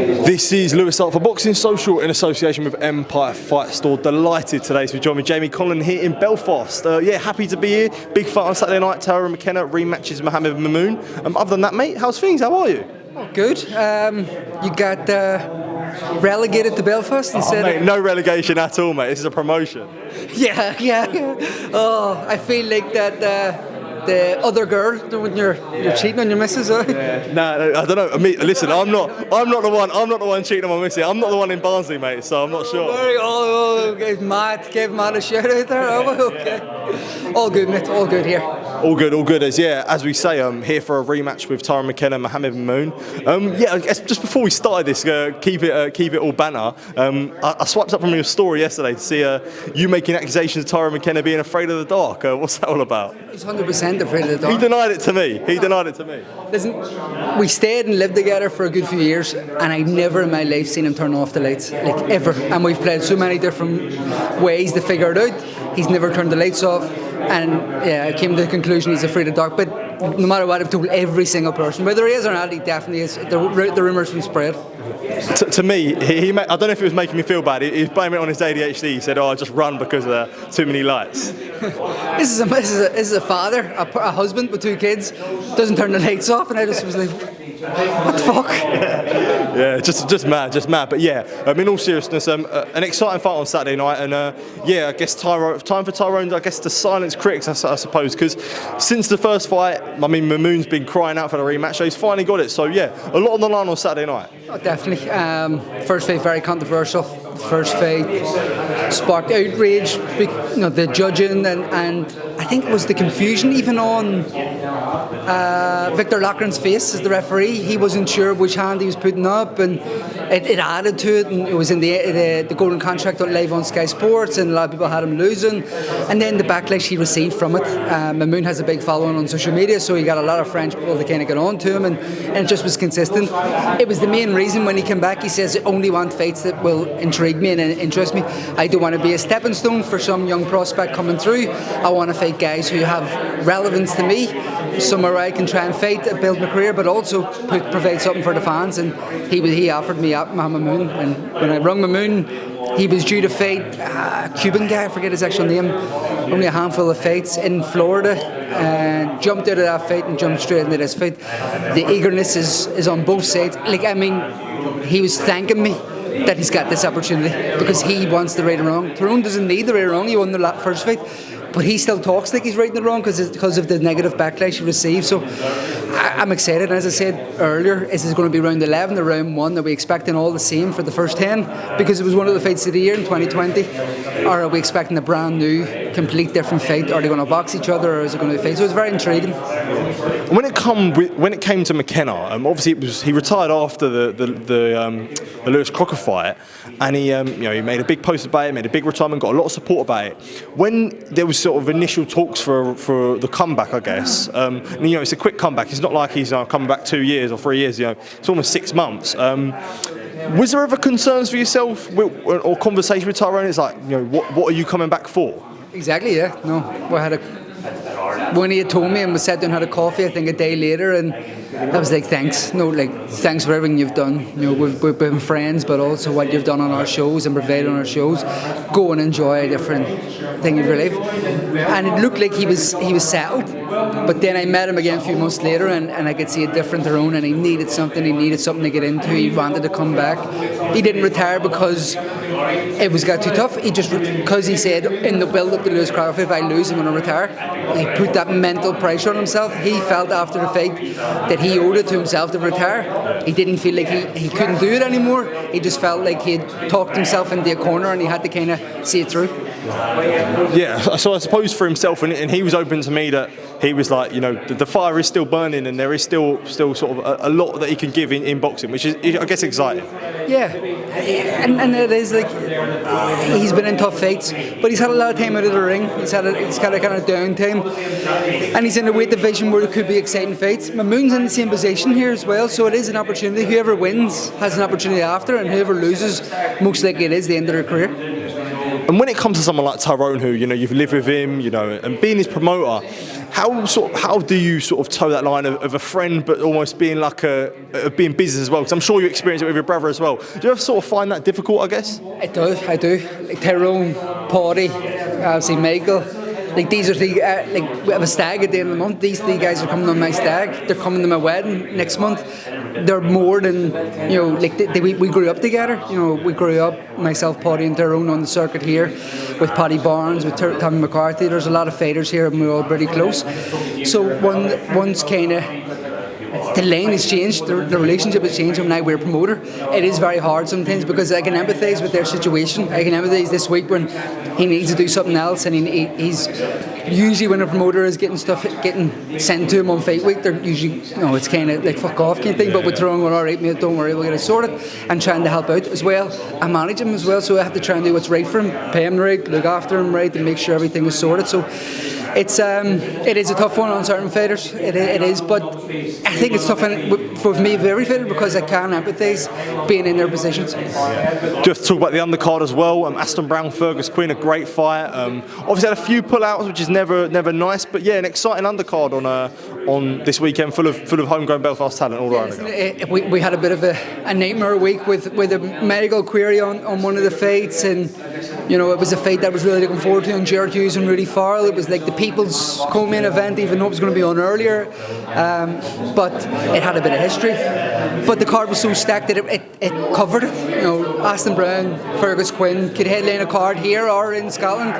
This is Lewis Hart for Boxing Social in association with Empire Fight Store. Delighted today to be joined with Jamie Conlan here in Belfast. Happy to be here. Big fight on Saturday night. Tyrone McKenna rematches Mohammed Mimoune. Other than that, mate, how's things? How are you? Oh, good. You got relegated to Belfast instead. Mate, no relegation at all, mate. This is a promotion. Yeah. Oh, I feel like that. The other girl when you're cheating on your missus. Yeah. No, I don't know. I mean, listen, I'm not the one cheating on my missus. I'm not the one in Barnsley, mate. So I'm not sure. Gave Matt a shout out there. Oh, okay. All good, mate. All good here. All good. As we say, I'm here for a rematch with Tyrone McKenna and Mohammed Mimoune. I guess just before we started this, keep it all banner. I swiped up from your story yesterday to see you making accusations of Tyrone McKenna being afraid of the dark. What's that all about? He's 100% afraid of the dark. He denied it to me. Listen, we stayed and lived together for a good few years, and I never in my life seen him turn off the lights, like ever. And we've played so many different ways to figure it out. He's never turned the lights off. And I came to the conclusion he's afraid of dark. But no matter what, I've told every single person, whether he is or not, he definitely is. The rumours been spread. To me, I don't know if it was making me feel bad. He was blaming it on his ADHD. He said, "Oh, I just run because of too many lights." This is a father, a husband with 2 kids, doesn't turn the lights off, and I just was like, what the fuck? Yeah, just mad. But yeah, in all seriousness, an exciting fight on Saturday night, and I guess time for Tyrone, I guess, to silence critics, I suppose, because since the first fight, I mean, Mimoune's been crying out for the rematch, so he's finally got it. So yeah, a lot on the line on Saturday night. Oh, definitely. First fight very controversial. First fight sparked outrage, the judging, and I think it was the confusion even on Victor Loughran's face as the referee. He wasn't sure which hand he was putting up, and it added to it. And it was in the golden contract live on Sky Sports, and a lot of people had him losing. And then the backlash he received from it. Mimoune has a big following on social media, so he got a lot of French people that kind of got on to him, and it just was consistent. It was the main reason when he came back. He says, "I only want fights that will intrigue me and interest me. I don't want to be a stepping stone for some young prospect coming through. I want to fight guys who have relevance to me, somewhere where I can try and fight, build my career, but also provide something for the fans." And he offered me up Mohammed Mimoune, and when I rung Mimoune, he was due to fight a Cuban guy, I forget his actual name, only a handful of fights in Florida, and jumped out of that fight and jumped straight into this fight. The eagerness is on both sides. He was thanking me that he's got this opportunity because he wants the right and wrong. Tyrone doesn't need the right and wrong. He won the first fight, but he still talks like he's right and wrong because of the negative backlash he received. So I'm excited. And as I said earlier, this is going to be round 11 or round 1. Are we expecting all the same for the first 10 because it was one of the fights of the year in 2020, or are we expecting a brand new, complete different fight? Are they going to box each other, or is it going to be a fight? So it's very intriguing. When it came to McKenna, obviously he retired after the Lewis Crocker fight, and he made a big post about it, made a big retirement, got a lot of support about it. When there was sort of initial talks for the comeback, I guess, it's a quick comeback. It's not like he's coming back 2 years or 3 years. It's almost 6 months. Was there ever concerns for yourself or conversation with Tyrone? It's like, what are you coming back for? Exactly. Yeah. No. When he had told me and we sat down and had a coffee, I think a day later, and I was like, thanks. Thanks for everything you've done. We've been friends, but also what you've done on our shows and provided on our shows. Go and enjoy a different thing in your life. And it looked like he was settled, but then I met him again a few months later, and I could see a different Tyrone, and he needed something to get into. He wanted to come back. He didn't retire because it got too tough. Because he said in the build-up to Lewis Crawford, if I lose, I'm going to retire. He put that mental pressure on himself. He felt after the fight that he owed it to himself to retire. He didn't feel like he couldn't do it anymore. He just felt like he had talked himself into a corner, and he had to kind of see it through. Yeah, so I suppose for himself, and he was open to me that he was like, the fire is still burning, and there is still sort of a lot that he can give in boxing, which is, I guess, exciting. Yeah, and it is like he's been in tough fights, but he's had a lot of time out of the ring. He's had a kind of downtime, and he's in a weight division where there could be exciting fights. Mimoune's in the same position here as well, so it is an opportunity. Whoever wins has an opportunity after, and whoever loses, most likely it is the end of their career. And when it comes to someone like Tyrone, who you've lived with him, and being his promoter, how do you sort of toe that line of a friend, but almost being like being business as well? Because I'm sure you experience it with your brother as well. Do you ever sort of find that difficult? I guess it does. I do. Like Tyrone, Paddy, obviously Michael. Like these are we have a stag at the end of the month. These 3 guys are coming on my stag. They're coming to my wedding next month. They're more than we grew up together. We grew up, myself, Paddy, and Tyrone on the circuit here with Paddy Barnes, with Tommy McCarthy. There's a lot of fighters here, and we're all pretty close. So once kind of the lane has changed, the relationship has changed, and now we're a promoter. It is very hard sometimes because I can empathise with their situation. I can empathise this week when he needs to do something else, and he's usually when a promoter is getting sent to him on fight week, they're usually it's kind of like fuck off kind of thing. But with Tyrone, all right, mate, don't worry, we'll get it sorted, and trying to help out as well. I manage him as well, so I have to try and do what's right for him, pay him right, look after him right, and make sure everything is sorted. So it is a tough one on certain fighters. It is, but I think it's tough for me with every fighter because I can empathise being in their positions. Just talk about the undercard as well. Aston Brown, Fergus Quinn, a great fight. Obviously had a few pullouts, which is never nice, but yeah, an exciting undercard on this weekend, full of homegrown Belfast talent all around. We had a bit of a nightmare week with a medical query on one of the fights, and it was a fight that I was really looking forward to on Jared Hughes and Rudy Farrell. It was like the people's co-main event, even though it was going to be on earlier, but it had a bit of history. But the card was so stacked that it covered it. Aston Brown, Fergus Quinn could headline a card here or in Scotland.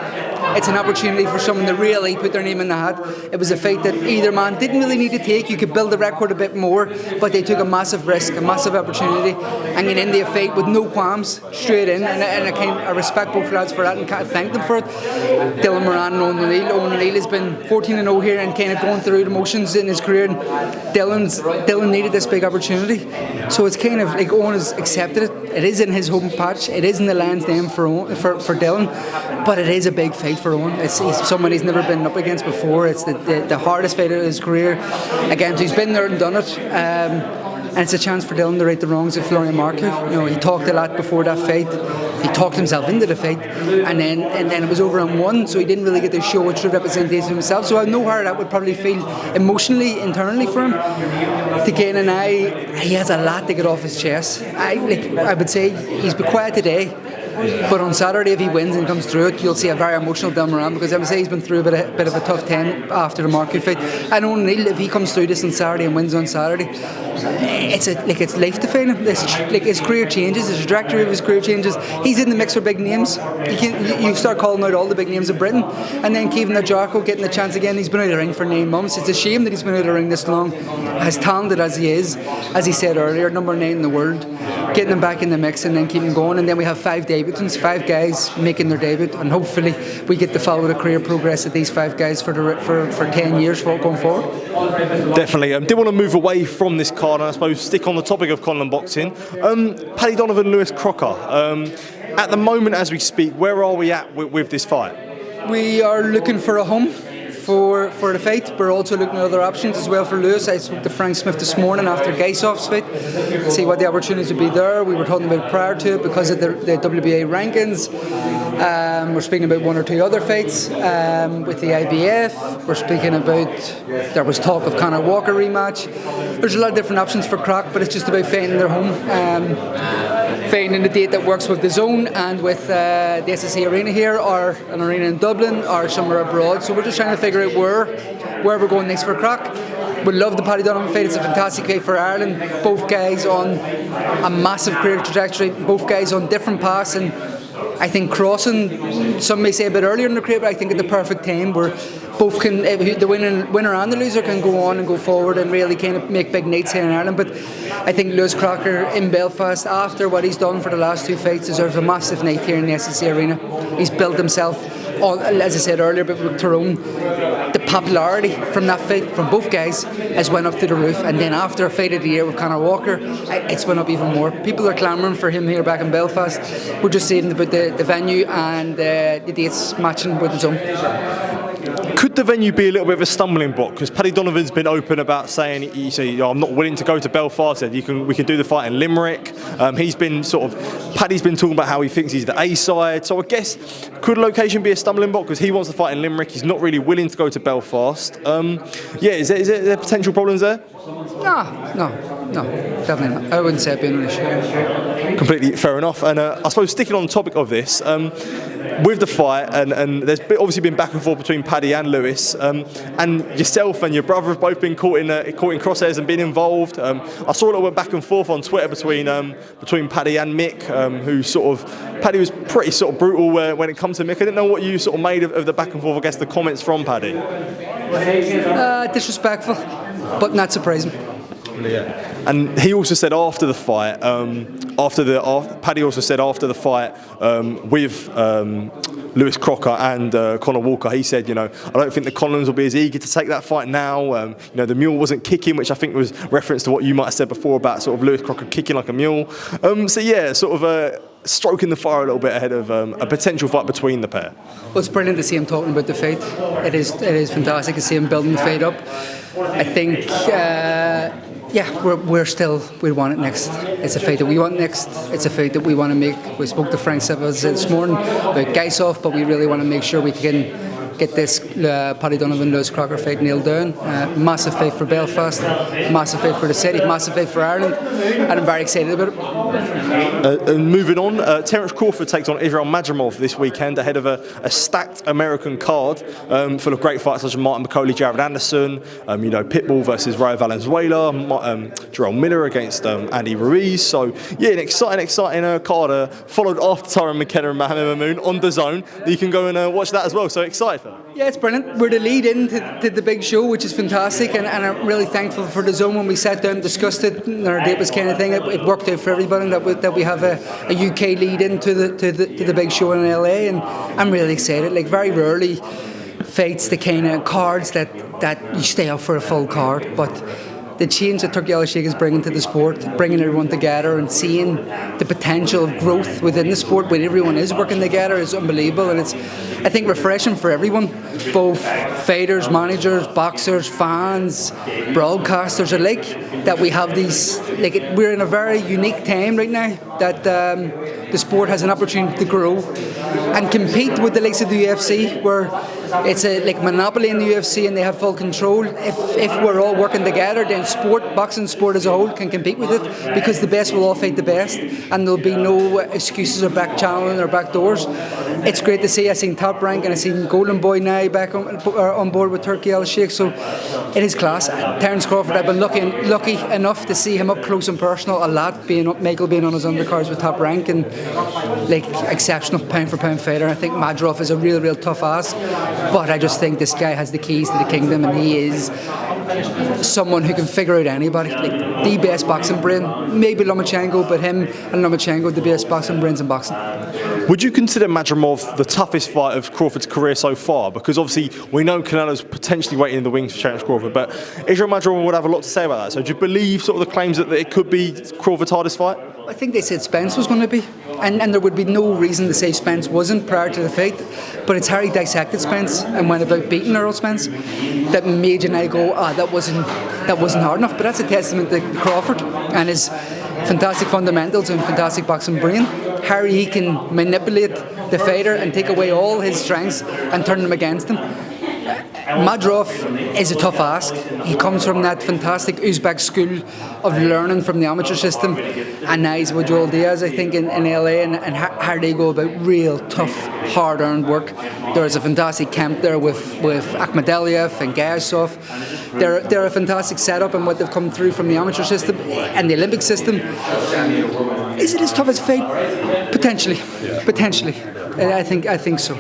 It's an opportunity for someone to really put their name in the hat. It was a fight that either man didn't really need to take. You could build the record a bit more, but they took a massive risk, a massive opportunity, and get into a fight with no qualms, straight in, and I respect both lads for that and kind of thank them for it. Dylan Moran and Owen O'Neill has been 14-0 here and kind of going through the motions in his career, and Dylan needed this big opportunity, so it's kind of like Owen has accepted it. It is in his home patch, it is in the land's name for Dylan, but it is a big fight for Owen. He's someone he's never been up against before. It's the hardest fight of his career. Again, he's been there and done it. And it's a chance for Dylan to right the wrongs of Florian Marcoux. He talked a lot before that fight. He talked himself into the fight, and then it was over on one, so he didn't really get to show a true representation of himself. So I know how that would probably feel emotionally, internally for him. To gain an eye, he has a lot to get off his chest. I would say he's been quiet today. But on Saturday, if he wins and comes through it, you'll see a very emotional Dylan Moran, because I would say he's been through a bit of a tough time after the Marcoux fight. And O'Neill, if he comes through this on Saturday and wins on Saturday, it's life defining. His career changes, his trajectory of his career changes. He's in the mix for big names. You start calling out all the big names of Britain, and then Kevin Najarko getting the chance again. He's been out of the ring for 9 months. It's a shame that he's been out of the ring this long. As talented as he is, as he said earlier, number 9 in the world. Getting them back in the mix and then keep them going, and then we have 5 debutants, 5 guys making their debut, and hopefully we get to follow the career progress of these 5 guys for 10 years going forward. Definitely. I did want to move away from this card and I suppose stick on the topic of Conlan boxing. Paddy Donovan, Lewis Crocker. At the moment as we speak, where are we at with this fight? We are looking for a home for the fight. We're also looking at other options as well for Lewis. I spoke to Frank Smith this morning after Gaisov's fight to see what the opportunities would be there. We were talking about prior to it because of the WBA rankings. We're speaking about 1 or 2 other fights with the IBF. We're speaking about, there was talk of Conor Walker rematch. There's a lot of different options for Croc, but it's just about finding their home. Finding a date that works with the zone and with the SSE Arena here, or an arena in Dublin, or somewhere abroad. So we're just trying to figure out where we're going next for Croc. We love the Paddy Donovan fight. It's a fantastic fight for Ireland. Both guys on a massive career trajectory. Both guys on different paths, and I think crossing, some may say a bit earlier in the career, but I think at the perfect time where both can, the winner and the loser can go on and go forward and really kind of make big nights here in Ireland. But I think Lewis Crocker in Belfast, after what he's done for the last 2 fights, deserves a massive night here in the SSE Arena. He's built himself, as I said earlier, but with Tyrone, the popularity from that fight, from both guys, has went up through the roof. And then after a fight of the year with Conor Walker, it's went up even more. People are clamouring for him here back in Belfast. We're just saying about the venue and the dates matching with his own. Could the venue be a little bit of a stumbling block? Because Paddy Donovan's been open about saying, you say, I'm not willing to go to Belfast. Said we can do the fight in Limerick. Paddy's been talking about how he thinks he's the A side. So I guess could location be a stumbling block because he wants to fight in Limerick? He's not really willing to go to Belfast. Is there potential problems there? No, definitely not. I wouldn't say it'd be an issue. Completely fair enough. And I suppose sticking on the topic of this, with the fight, and there's obviously been back and forth between Paddy and Lewis, and yourself and your brother have both been caught in crosshairs and been involved. I saw a little bit back and forth on Twitter between Paddy and Mick, who Paddy was pretty sort of brutal when it comes to Mick. I didn't know what you sort of made of the back and forth, I guess, the comments from Paddy. Disrespectful, but not surprising. Yeah. And he also said after the fight, Paddy also said after the fight with Lewis Crocker and Conor Walker, he said, I don't think the Conlans will be as eager to take that fight now. The mule wasn't kicking, which I think was reference to what you might have said before about sort of Lewis Crocker kicking like a mule. Stroking the fire a little bit ahead of a potential fight between the pair. Well, it's brilliant to see him talking about the fight. It is fantastic to see him building the fight up. I think, we want it next. It's a fight that we want next. It's a fight that we want to make. We spoke to Frank Severs this morning about Gaisoff, but we really want to make sure we can get this Paddy Donovan Lewis Crocker fight nailed down. Massive fight for Belfast, massive fight for the city, massive fight for Ireland, and I'm very excited about it. And moving on, Terence Crawford takes on Israil Madrimov this weekend ahead of a stacked American card full of great fights such as Martin McCauley, Jared Anderson, Pitbull versus Rayo Valenzuela, Jarrell Miller against Andy Ruiz. So yeah, an exciting card followed after Tyrone McKenna and Mohammed Mimoune on the zone. You can go and watch that as well. So excited. Yeah, it's brilliant. We're the lead in to the big show, which is fantastic, and I'm really thankful for the zone. When we sat down and discussed it, and our date was kind of thing, it worked out for everybody that we have a UK lead in to the big show in LA, and I'm really excited. Like, very rarely fights the kind of cards that you stay up for a full card, but the change that Turkey Al-Sheikh is bringing to the sport, bringing everyone together and seeing the potential of growth within the sport when everyone is working together is unbelievable, and it's, I think, refreshing for everyone, both fighters, managers, boxers, fans, broadcasters alike, that we have these, we're in a very unique time right now that the sport has an opportunity to grow and compete with the likes of the UFC, where it's a monopoly in the UFC and they have full control. If we're all working together, then boxing sport as a whole can compete with it, because the best will all fight the best, and there'll be no excuses or back channeling or back doors. It's great to see. I've seen Top Rank and I've seen Golden Boy now back on board with Turkey Al-Sheikh, so it is class. Terence Crawford, I've been lucky enough to see him up close and personal a lot, Michael being on his undercards with Top Rank, and exceptional pound for pound fighter. I think Madrimov is a real tough ass, but I just think this guy has the keys to the kingdom, and he is someone who can figure out anybody. The best boxing brain, maybe Lomachenko, but him and Lomachenko, the best boxing brains in boxing. Would you consider Madrimov the toughest fight of Crawford's career so far? Because obviously we know Canelo's potentially waiting in the wings for Terence Crawford, but Israil Madrimov would have a lot to say about that. So do you believe sort of the claims that it could be Crawford's hardest fight? I think they said Spence was going to be, and there would be no reason to say Spence wasn't prior to the fight, but it's Harry dissected Spence and went about beating Earl Spence that made you now go, that wasn't hard enough. But that's a testament to Crawford and his fantastic fundamentals and fantastic boxing brain. Harry, he can manipulate the fighter and take away all his strengths and turn them against him. Madrimov is a tough ask. He comes from that fantastic Uzbek school of learning from the amateur system, and now he's with Joel Diaz, I think, in LA, and how they go about real tough, hard-earned work. There's a fantastic camp there with Akhmadaliev and Gaisoff. They're a fantastic setup, and what they've come through from the amateur system and the Olympic system. Is it his toughest fight? Potentially. I think so.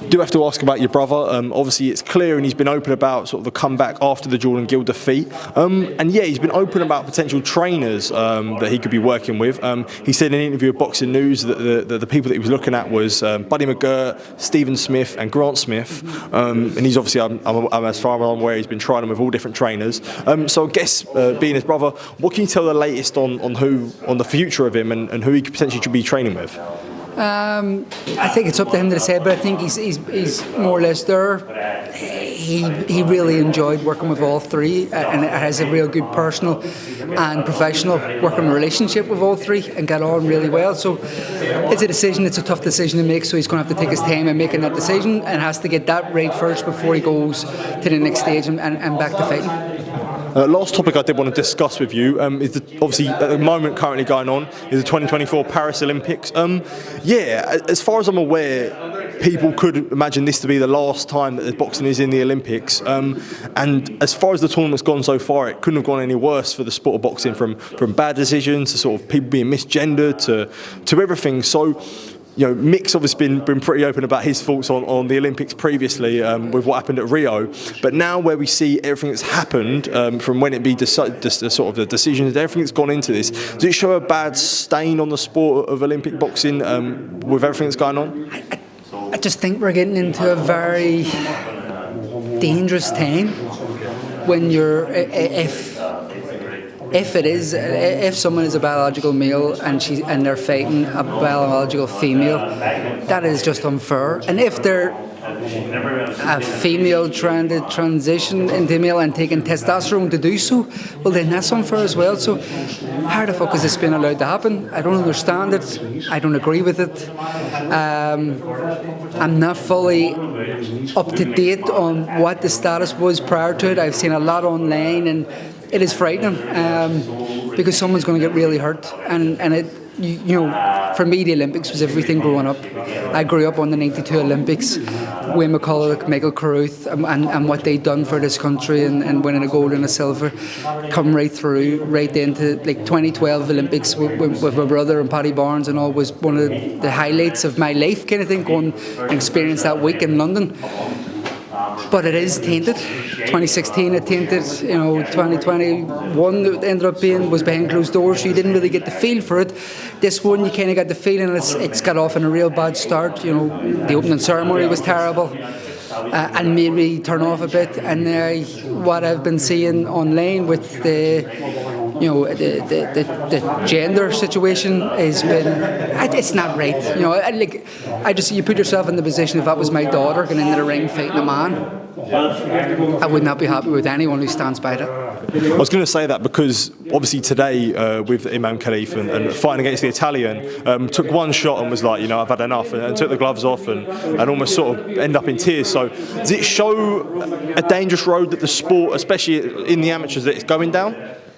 Do have to ask about your brother. Obviously, it's clear, and he's been open about sort of the comeback after the Jordan Gill defeat. He's been open about potential trainers that he could be working with. He said in an interview with Boxing News that the people that he was looking at was Buddy McGirt, Stephen Smith, and Grant Smith. And he's obviously, I'm as far as I'm aware, he's been trying them with all different trainers. So I guess, being his brother, what can you tell the latest on the future of him and who he could potentially be training with? I think it's up to him to say, but I think he's more or less there. He really enjoyed working with all three, and has a real good personal and professional working relationship with all three, and got on really well. So it's a decision. It's a tough decision to make. So he's going to have to take his time in making that decision, and has to get that right first before he goes to the next stage and back to fighting. Last topic I did want to discuss with you is obviously at the moment currently going on is the 2024 Paris Olympics. As far as I'm aware, people could imagine this to be the last time that the boxing is in the Olympics. And as far as the tournament's gone so far, it couldn't have gone any worse for the sport of boxing, from bad decisions to sort of people being misgendered to everything. So, Mick's obviously been pretty open about his thoughts on the Olympics previously with what happened at Rio, but now where we see everything that's happened from when it be the sort of the decisions, everything that's gone into this, does it show a bad stain on the sport of Olympic boxing with everything that's going on? I just think we're getting into a very dangerous time when you're if someone is a biological male and they're fighting a biological female, that is just unfair. And if they're a female trying to transition into male and taking testosterone to do so, well then that's unfair as well. So how the fuck is this being allowed to happen? I don't understand it. I don't agree with it. I'm not fully up to date on what the status was prior to it. I've seen a lot online, and it is frightening because someone's going to get really hurt, and it, for me the Olympics was everything growing up. I grew up on the '92 Olympics, Wayne McCulloch, Michael Carruth, and what they'd done for this country, and winning a gold and a silver, come right into like 2012 Olympics with my brother and Paddy Barnes and all, was one of the highlights of my life kind of thing, going and experience that week in London. But it is tainted. 2016 it tainted, 2021 it ended up was behind closed doors, so you didn't really get the feel for it. This one you kind of got the feeling it's got off in a real bad start. The opening ceremony was terrible and made me turn off a bit, and what I've been seeing online with the gender situation has been, it's not right. You put yourself in the position, if that was my daughter going into the ring fighting a man, I would not be happy with anyone who stands by that. I was going to say that because obviously today with Imam Khalif and fighting against the Italian, took one shot and was like, I've had enough, and took the gloves off and almost sort of end up in tears. So does it show a dangerous road that the sport, especially in the amateurs, that it's going down?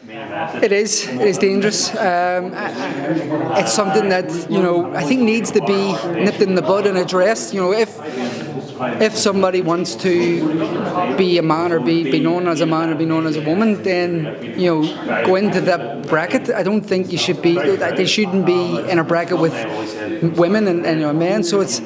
It is dangerous. It's something that I think needs to be nipped in the bud and addressed. If somebody wants to be a man or be known as a man or be known as a woman, then go into that bracket. I don't think you should be. They shouldn't be in a bracket with women and men. So it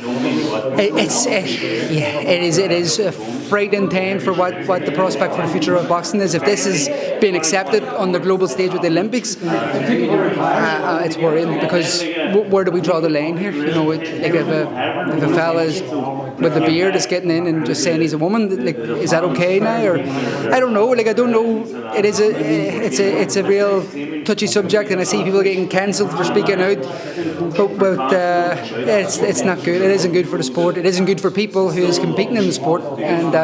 is a frightening time for what the prospect for the future of boxing is. If this is being accepted on the global stage with the Olympics, it's worrying, because where do we draw the line here? If a fella is with a beard is getting in and just saying he's a woman, is that okay now? Or I don't know. I don't know. It's a real touchy subject, and I see people getting cancelled for speaking out. But it's not good. It isn't good for the sport. It isn't good for people who is competing in the sport, and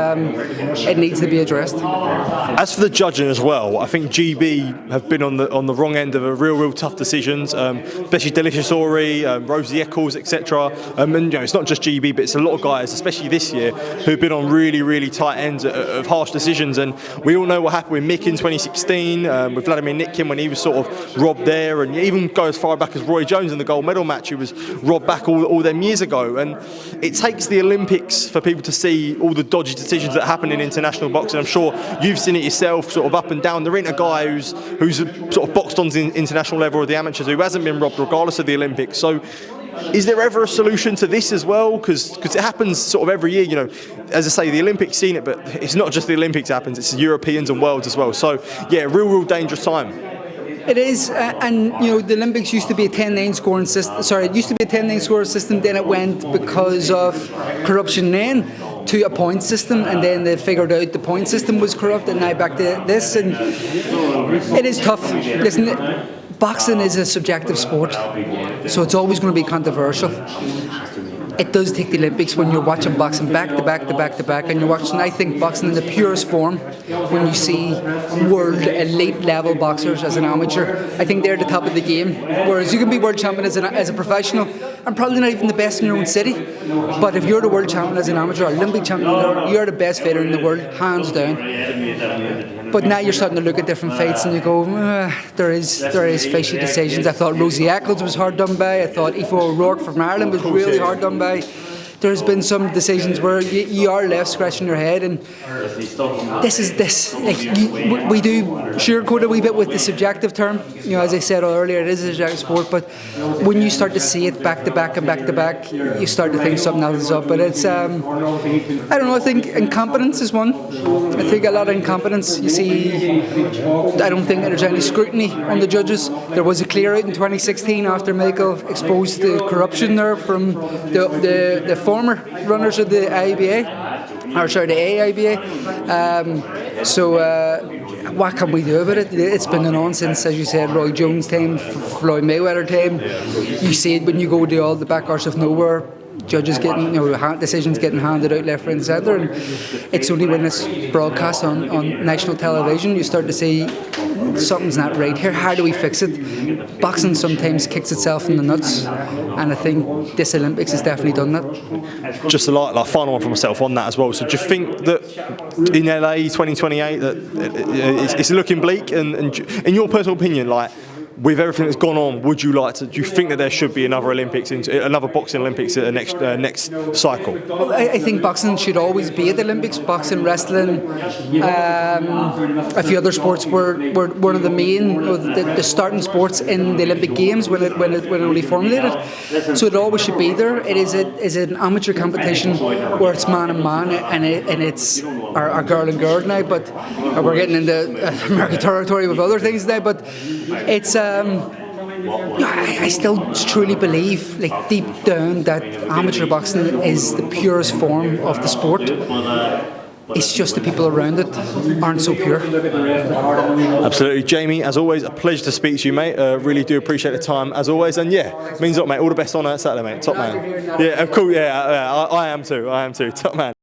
it needs to be addressed. As for the judging as well, I think GB have been on the wrong end of a real tough decisions, especially Delicious Ori, Rosie Eccles, etc. And it's not just GB, but it's a lot of guys, especially this year, who've been on really tight ends of harsh decisions. And we all know what happened with Mick in 2016, with Vladimir Nitkin when he was sort of robbed there, and you even go as far back as Roy Jones in the gold medal match, who was robbed back all them years ago. And it takes the Olympics for people to see all the dodgy decisions that happen in international boxing. I'm sure you've seen it yourself, sort of up and down. There ain't a guy who's sort of boxed on the international level or the amateurs who hasn't been robbed regardless of the Olympics. So is there ever a solution to this as well? Because it happens sort of every year. As I say, the Olympics seen it, but it's not just the Olympics happens, it's the Europeans and worlds as well. So yeah, real dangerous time. It is, and the Olympics used to be a 10-9 scoring system. Sorry, it used to be a 10-9 scoring system. Then it went, because of corruption, then to a point system, and then they figured out the point system was corrupt, and now back to this. And it is tough. Listen, boxing is a subjective sport, so it's always going to be controversial. It does take the Olympics when you're watching boxing back to back to back to back, and you're watching, I think, boxing in the purest form when you see world elite level boxers as an amateur. I think they're at the top of the game, whereas you can be world champion as a professional and probably not even the best in your own city, but if you're the world champion as an amateur, Olympic champion, you're the best fighter in the world, hands down. But now you're starting to look at different fights and you go, there is fishy decisions. I thought Rosie Eccles was hard done by. I thought Aoife O'Rourke from Ireland was really hard done by. There's been some decisions where you are left scratching your head, and this. Like, we do sugarcoat a wee bit with the subjective term. You know, as I said earlier, it is a subjective sport. But when you start to see it back to back and back to back, you start to think something else is up. But it's, I don't know. I think incompetence is one. I think a lot of incompetence. You see, I don't think there's any scrutiny on the judges. There was a clear out in 2016 after Michael exposed the corruption there from the former runners of the AIBA, or sorry, the AIBA. What can we do about it? It's been going on since, as you said, Roy Jones' time, Floyd Mayweather time. You see it when you go to all the back arse of nowhere. Judges getting, decisions getting handed out left, right, and centre, and it's only when it's broadcast on national television you start to see something's not right here. How do we fix it? Boxing sometimes kicks itself in the nuts, and I think this Olympics has definitely done that. Just a like final one for myself on that as well. So do you think that in LA 2028 that it's looking bleak? And in your personal opinion, like, with everything that's gone on, do you think that there should be another boxing Olympics at the next cycle? Well, I think boxing should always be at the Olympics. Boxing, wrestling, a few other sports were one of the main, the starting sports in the Olympic Games when it only formulated. So it always should be there. It is an amateur competition where it's man and man, and it's our girl and girl now. But we're getting into American territory with other things now. But it's. I still truly believe, like, deep down, that amateur boxing is the purest form of the sport. It's just the people around it aren't so pure. Absolutely. Jamie, as always, a pleasure to speak to you, mate. Really do appreciate the time, as always. And yeah, means a lot, mate. All the best on Saturday, mate. Top man. Yeah, of course. Yeah, I am too. Top man.